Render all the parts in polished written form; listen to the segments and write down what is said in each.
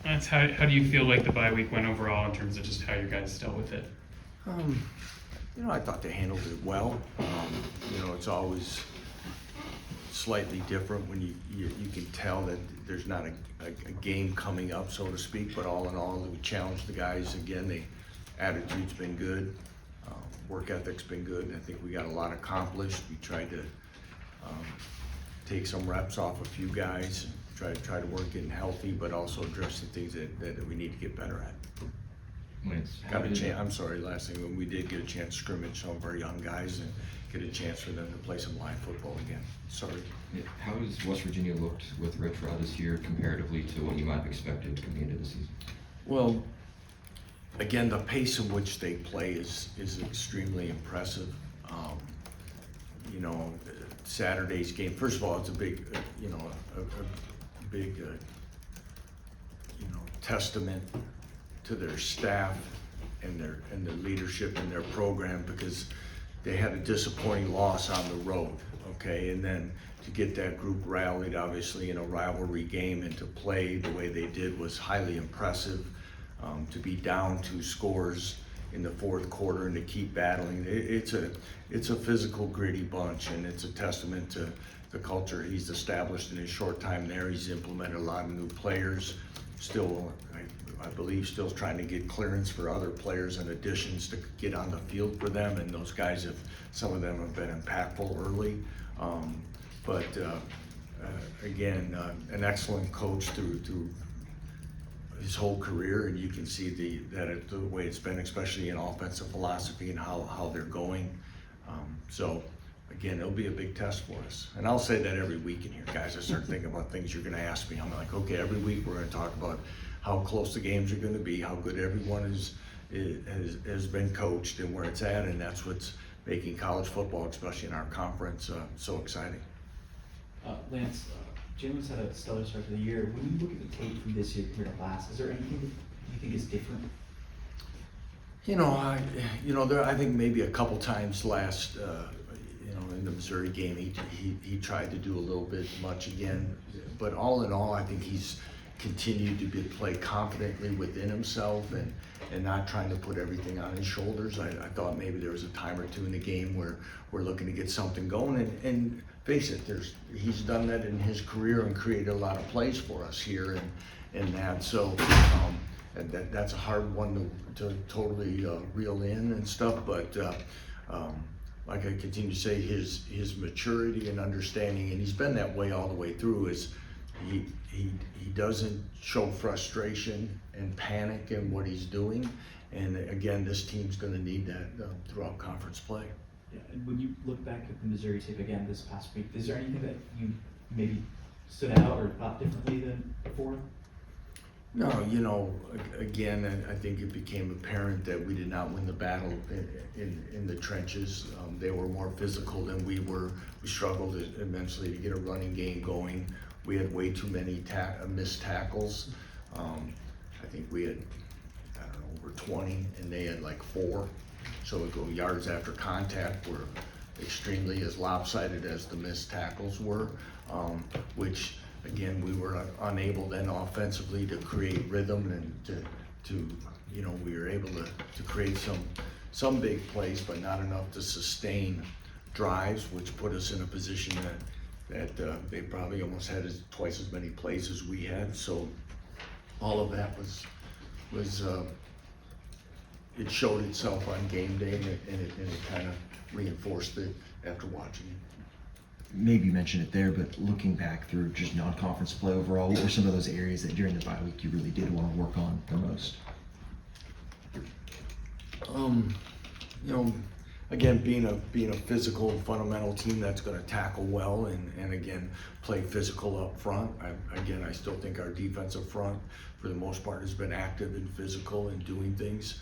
How do you feel like the bye week went overall in terms of just how you guys dealt with it? I thought they handled it well. It's always slightly different when you can tell that there's not a game coming up, so to speak, but all in all, we challenged the guys again. The attitude's been good, work ethic's been good. I think we got a lot accomplished. We tried to take some reps off a few guys, try to work getting healthy, but also addressing things that we need to get better at. I'm sorry, last thing, when we did get a chance to scrimmage some of our young guys and get a chance for them to play some live football again. Sorry. Yeah. How has West Virginia looked with Rich Rod this year comparatively to what you might have expected coming into the season? Well, again, the pace in which they play is extremely impressive. Saturday's game, first of all, it's a big, a big, testament to their staff and their leadership and their program, because they had a disappointing loss on the road, okay? And then to get that group rallied, obviously, in a rivalry game and to play the way they did was highly impressive. To be down 2 scores in the fourth quarter and to keep battling, it's a physical, gritty bunch, and it's a testament to the culture he's established in his short time there. He's implemented a lot of new players. Still, I believe, still trying to get clearance for other players and additions to get on the field for them, and those guys some of them have been impactful early. Again, an excellent coach through his whole career, and you can see the way it's been, especially in offensive philosophy and how they're going. So again, it'll be a big test for us. And I'll say that every week in here, guys. I start thinking about things you're going to ask me. I'm like, okay, every week we're going to talk about how close the games are going to be, how good everyone has been coached, and where it's at, and that's what's making college football, especially in our conference, so exciting. Lance, Jalen's had a stellar start to the year. When you look at the tape from this year compared to last, is there anything that you think is different? I think maybe a couple times last, in the Missouri game, he tried to do a little bit much again. But all in all, I think he's continued to play confidently within himself and not trying to put everything on his shoulders. I thought maybe there was a time or two in the game where we're looking to get something going, and face it, he's done that in his career and created a lot of plays for us here and that. So that's a hard one to totally reel in and stuff, but like I continue to say, his maturity and understanding, and he's been that way all the way through, is he doesn't show frustration and panic in what he's doing. And again, this team's going to need that throughout conference play. Yeah, and when you look back at the Missouri tape again this past week, is there anything that you maybe stood out or thought differently than before? No, again, I think it became apparent that we did not win the battle in the trenches. They were more physical than we were. We struggled immensely to get a running game going. We had way too many missed tackles. I think we had, over 20, and they had like 4. So we go yards after contact were extremely as lopsided as the missed tackles were, which again, we were unable then offensively to create rhythm and we were able to create some big plays, but not enough to sustain drives, which put us in a position that they probably almost had twice as many plays as we had. So all of that was it showed itself on game day, and it kind of reinforced it after watching it. Maybe you mentioned it there, but looking back through just non-conference play overall, what were some of those areas that during the bye week you really did want to work on the most? Again, being a physical, fundamental team that's going to tackle well and again play physical up front. I still think our defensive front, for the most part, has been active and physical and doing things.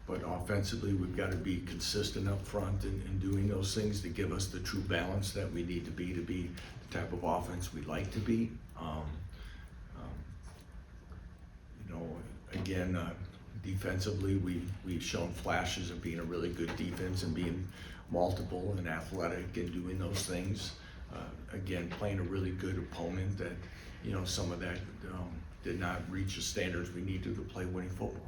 But offensively, we've got to be consistent up front in doing those things to give us the true balance that we need to be the type of offense we like to be. Again, defensively, we've shown flashes of being a really good defense and being multiple and athletic and doing those things. again, playing a really good opponent that, you know, some of that did not reach the standards we needed to play winning football.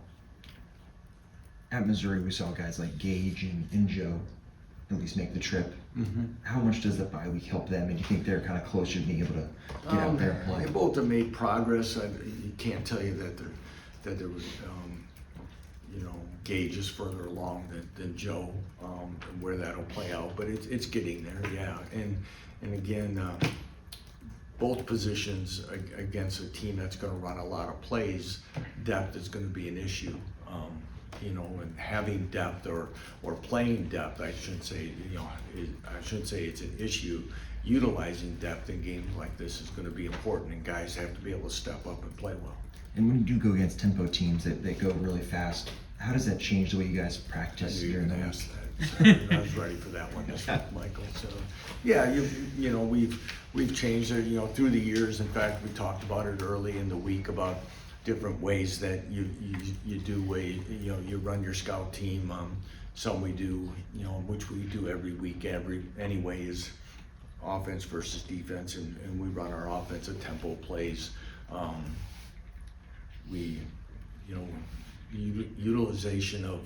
At Missouri, we saw guys like Gage and Joe at least make the trip. How much does the bye week help them? And do you think they're kind of closer to being able to get out there and play? They both have made progress. You can't tell you that there was, you know, Gage is further along than Joe, and where that'll play out. But it's getting there, yeah. And again, both positions against a team that's going to run a lot of plays, depth is going to be an issue. You know, and having depth or playing depth, I shouldn't say, you know, I shouldn't say it's an issue. Utilizing depth in games like this is going to be important, and guys have to be able to step up and play well. And when you do go against tempo teams that go really fast, how does that change the way you guys practice I knew you during were the gonna week? ask that. So I was ready for that one this week, Michael. So, yeah, you know, we've changed it, you know, through the years. In fact, we talked about it early in the week about different ways that you do you know, you run your scout team. Some we do, you know, which we do every week, anyway, is offense versus defense, and we run our offensive tempo plays. We, you know, utilization of,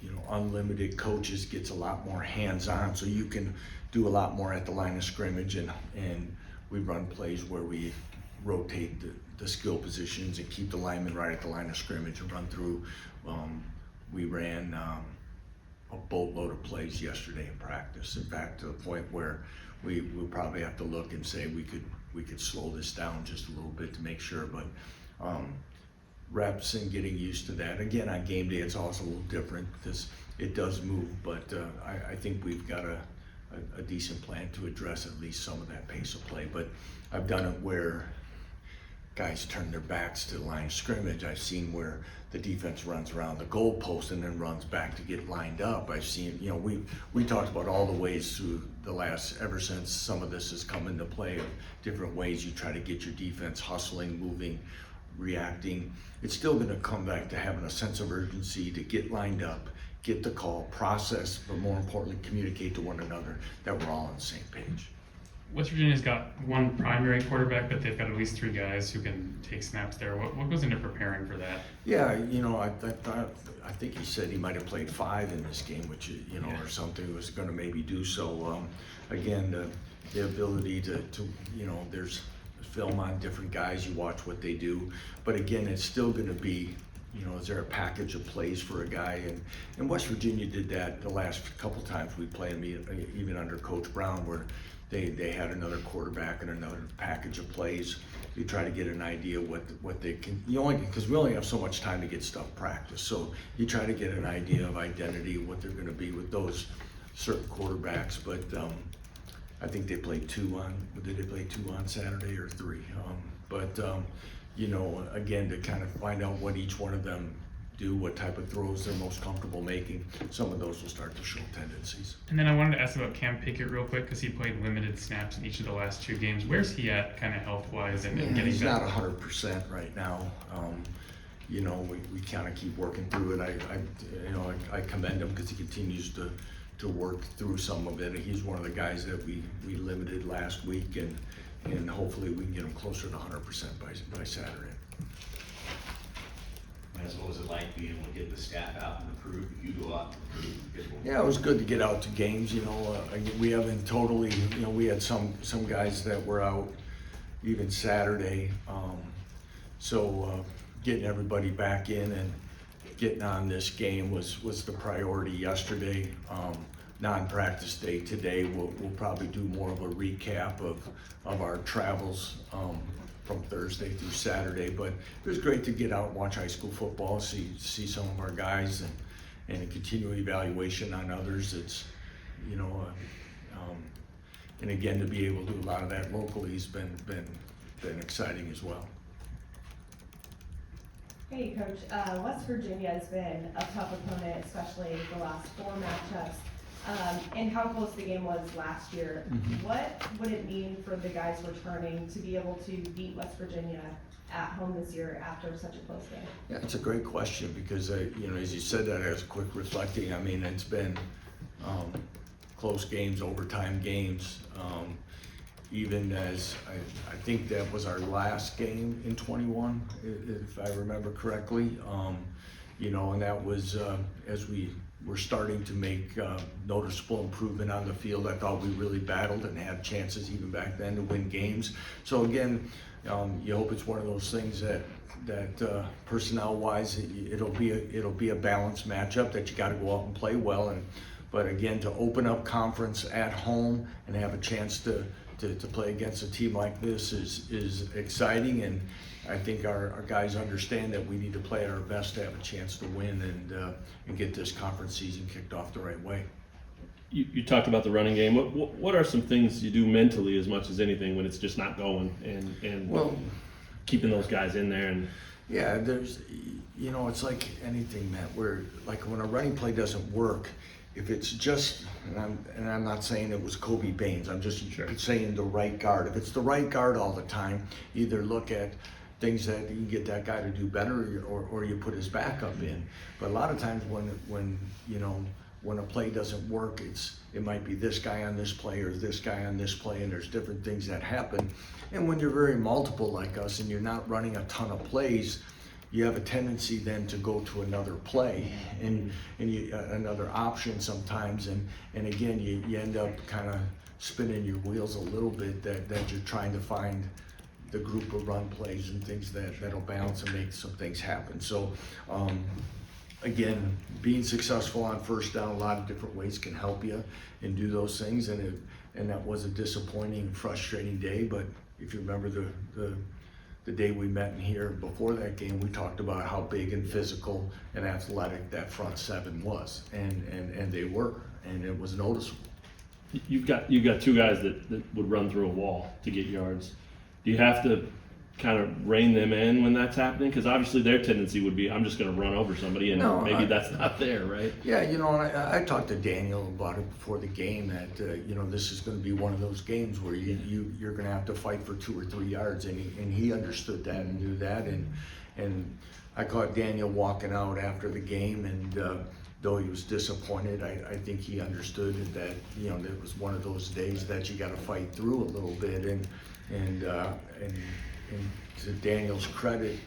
you know, unlimited coaches gets a lot more hands-on, so you can do a lot more at the line of scrimmage, and we run plays where we rotate the skill positions and keep the linemen right at the line of scrimmage and run through. We ran a boatload of plays yesterday in practice. In fact, to the point where we'll probably have to look and say we could slow this down just a little bit to make sure. But reps and getting used to that. Again, on game day, it's always a little different because it does move. But I think we've got a decent plan to address at least some of that pace of play. But I've done it where guys turn their backs to the line of scrimmage. I've seen where the defense runs around the goalpost and then runs back to get lined up. I've seen, you know, we talked about all the ways through the last, ever since some of this has come into play, of different ways you try to get your defense hustling, moving, reacting. It's still going to come back to having a sense of urgency to get lined up, get the call, process, but more importantly, communicate to one another that we're all on the same page. West Virginia's got one primary quarterback, but they've got at least 3 guys who can take snaps there. What goes into preparing for that? Yeah, you know, I think he said he might have played 5 in this game, which, you know, or something, was going to maybe do so. Again, the ability to, you know, there's film on different guys, you watch what they do, but again, it's still going to be, you know, is there a package of plays for a guy? And West Virginia did that the last couple times we played them, even under Coach Brown, where they had another quarterback and another package of plays. You try to get an idea what they can, because we only have so much time to get stuff practiced. So you try to get an idea of identity, what they're going to be with those certain quarterbacks. But I think they played 2 on, did they play 2 on Saturday or 3? You know, again, to kind of find out what each one of them do, what type of throws they're most comfortable making. Some of those will start to show tendencies. And then I wanted to ask about Cam Pickett real quick, because he played limited snaps in each of the last 2 games. Where's he at kind of health-wise and getting he's better? not 100% right now. You know, we kind of keep working through it. I commend him because he continues to work through some of it. He's one of the guys that we limited last week, and hopefully we can get him closer to 100% by Saturday. What was it like being able to get the staff out and improve? You go out and improve. Yeah, it was good to get out to games. You know, we haven't totally. You know, we had some guys that were out even Saturday. So getting everybody back in and getting on this game was the priority yesterday. Non-practice day today. We'll probably do more of a recap of our travels from Thursday through Saturday, but it was great to get out and watch high school football, see some of our guys, and a continual evaluation on others. It's, you know, and again, to be able to do a lot of that locally has been exciting as well. Hey, Coach. West Virginia has been a tough opponent, especially the last 4 matchups. And how close the game was last year. What would it mean for the guys returning to be able to beat West Virginia at home this year after such a close game? Yeah, it's a great question because, you know, as you said that, I was quick reflecting. I mean, it's been, close games, overtime games. Even as, I think that was our last game in 21, if I remember correctly. You know, and that was, as we were starting to make noticeable improvement on the field, I thought we really battled and had chances even back then to win games. So again, you hope it's one of those things that personnel-wise, it'll be a balanced matchup that you got to go out and play well. But again, to open up conference at home and have a chance to play against a team like this is exciting, and I think our guys understand that we need to play at our best to have a chance to win and get this conference season kicked off the right way. You talked about the running game. What are some things you do mentally as much as anything when it's just not going and Well, keeping those guys in there? And yeah, there's, you know, it's like anything, Matt, where like when a running play doesn't work, if it's just, and I'm not saying it was Kobe Baines, I'm just saying the right guard. If it's the right guard all the time, either look at things that you can get that guy to do better, or you put his backup in. But a lot of times when you know, when a play doesn't work, it might be this guy on this play or this guy on this play, and there's different things that happen. And when you're very multiple like us and you're not running a ton of plays, you have a tendency then to go to another play and another option sometimes, and again you end up kind of spinning your wheels a little bit, that you're trying to find the group of run plays and things that'll balance and make some things happen. So again, being successful on first down, a lot of different ways can help you and do those things, and that was a disappointing, frustrating day. But if you remember the day we met in here before that game, we talked about how big and physical and athletic that front seven was, and they were, and it was noticeable. you've got two guys that would run through a wall to get yards. Do you have to kind of rein them in when that's happening? Because obviously their tendency would be, I'm just going to run over somebody, and maybe that's not there, right? Yeah, you know, and I talked to Daniel about it before the game, that you know, this is going to be one of those games where you're going to have to fight for 2 or 3 yards, and he understood that and knew that, and I caught Daniel walking out after the game, and though he was disappointed, I think he understood that, you know, it was one of those days that you got to fight through a little bit, and to Daniel's credit,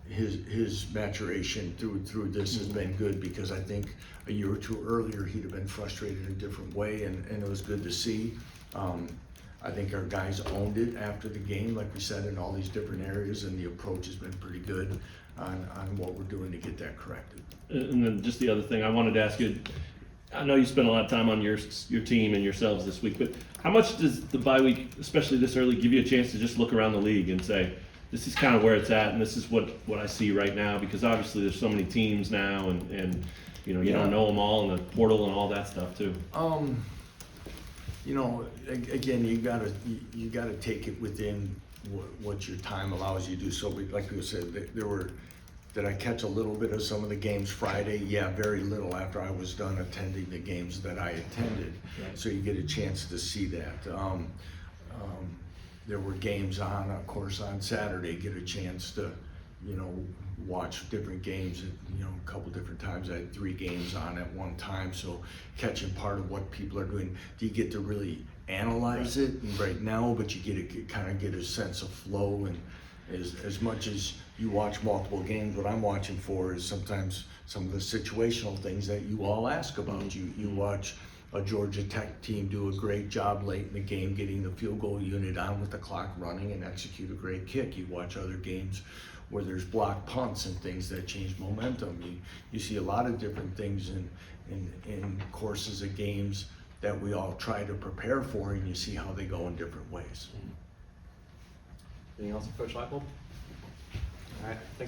his maturation through this has been good, because I think a year or two earlier he'd have been frustrated in a different way, and it was good to see. I think our guys owned it after the game, like we said, in all these different areas, and the approach has been pretty good on what we're doing to get that corrected. And then just the other thing I wanted to ask you, I know you spent a lot of time on your team and yourselves this week, but how much does the bye week, especially this early, give you a chance to just look around the league and say, this is kind of where it's at, and this is what I see right now? Because obviously there's so many teams now, and you know, you don't know them all, and the portal and all that stuff too. You know, again, you gotta take it within what your time allows you to do. So like we said, did I catch a little bit of some of the games Friday? Yeah, very little after I was done attending the games that I attended. Right. So you get a chance to see that. There were games on, of course, on Saturday, get a chance to, you know, watch different games, you know, a couple different times. I had 3 games on at one time, so catching part of what people are doing. Do you get to really analyze it right now, but you get to kind of get a sense of flow, and as much as you watch multiple games, what I'm watching for is sometimes some of the situational things that you all ask about. You watch a Georgia Tech team do a great job late in the game getting the field goal unit on with the clock running and execute a great kick. You watch other games where there's blocked punts and things that change momentum. You see a lot of different things in courses of games that we all try to prepare for, and you see how they go in different ways. Anything else, Coach Leipold? All right, thanks.